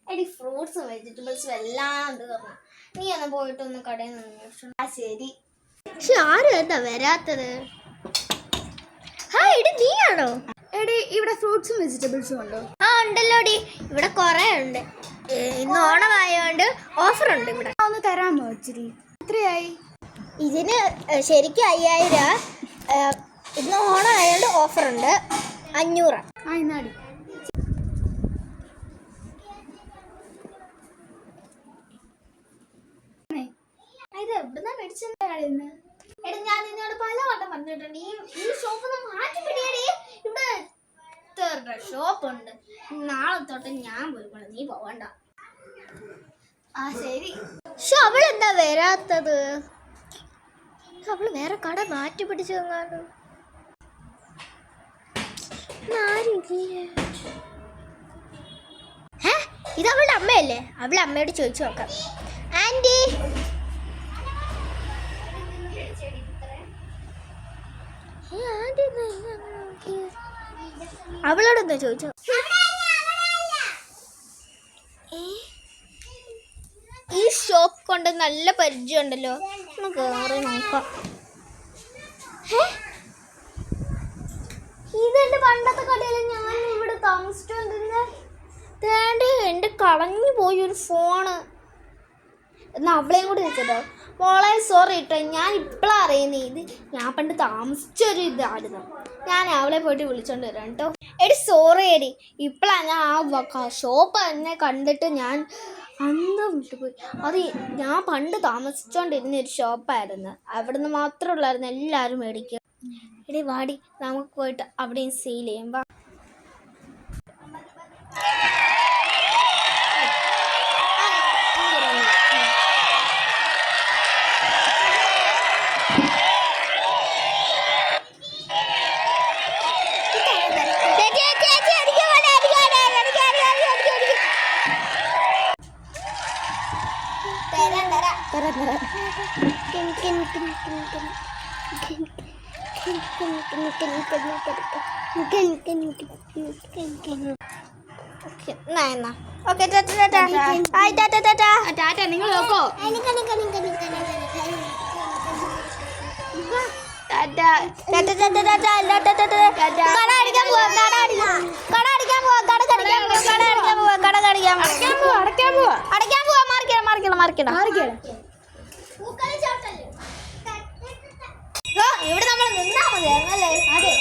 എടി ഫ്രൂട്ട്സും വെജിറ്റബിൾസും എല്ലാം തീർന്നു. നീ ഒന്ന് പോയിട്ടൊന്ന് കടയിൽ നിന്ന് മേടിച്ചോ. ആ ശരി. പക്ഷെ ആരും എന്താ വരാത്തത്? എടി നീയാണോ? എടി ഇവിടെ ഫ്രൂട്ട്സും വെജിറ്റബിൾസും ഉണ്ടോ? ആ ഉണ്ടല്ലോ ഡി, ഇവിടെ കുറേ ഉണ്ട്. ഇന്ന് ഓണമായതുകൊണ്ട് ഓഫർ ഉണ്ട് ഇവിടെ. ഒന്ന് തരാമോ ഇച്ചിരി? എത്രയായി ഇതിന്? ശരിക്കും 5000. ഇന്ന് ഓണം ആയതുകൊണ്ട് ഓഫർ ഉണ്ട് 500. ആ ഇന്നാടി. ഇത് എവിടുന്നാ മേടിച്ചെന്ന്? എടാ ഞാൻ നിന്നോട് പലവട്ടം പറഞ്ഞിട്ടുണ്ട് ഈ ഷോപ്പ് മാറ്റി പിടിയടി. ഇവിടെ ഇത്ര ഷോപ്പുണ്ട്. നാളെ തൊട്ട് ഞാൻ പോയിക്കോളാം, നീ പോവണ്ട. ആ ശരി. പക്ഷെ അവളെന്താ വരാത്തത്? അവള് വേറെ കട മാറ്റി പിടിച്ചു തന്നാലോ? ഇത് അവളുടെ അമ്മയല്ലേ? അവളുടെ അമ്മയോട് ചോദിച്ചു നോക്കാം. ആന്റി, അവളോടൊന്ന് ചോദിച്ചോ. ഈ ഷോപ്പ് കൊണ്ട് നല്ല പരിചയം ഉണ്ടല്ലോ, നമുക്ക് കയറി നോക്കാം. ഇതെന്റെ പണ്ടത്തെ കടയിൽ ഞാൻ ഇവിടെ താമസിച്ചോണ്ടിരുന്ന. എന്റെ കളഞ്ഞു പോയി ഒരു ഫോണ്. എന്നാ അവളെയും കൂടി വെച്ചിട്ടോ. മോളെ സോറി കേട്ടോ, ഞാൻ ഇപ്പോഴാണ് അറിയുന്നത് ഇത് ഞാൻ പണ്ട് താമസിച്ചൊരു ഇതായിരുന്നു. ഞാൻ അവളെ പോയിട്ട് വിളിച്ചോണ്ട് വരാം കേട്ടോ. എടി സോറി എടി, ഇപ്പോഴാണ് ഞാൻ ആ ഷോപ്പ് തന്നെ കണ്ടിട്ട് ഞാൻ അന്ന് വിട്ടുപോയി. അത് ഞാൻ പണ്ട് താമസിച്ചോണ്ടിരുന്ന ഒരു ഷോപ്പായിരുന്നു. അവിടുന്ന് മാത്രമുള്ളായിരുന്നു എല്ലാവരും മേടിക്കുക. എടി വാടി, നമുക്ക് പോയിട്ട് അവിടെയും സെയിൽ ചെയ്യാം. വാ. നിങ്ങൾ നോക്കോ. ഇവിടെ നമ്മൾ നിന്നാ മതിയായിരുന്നല്ലേ? അതെ.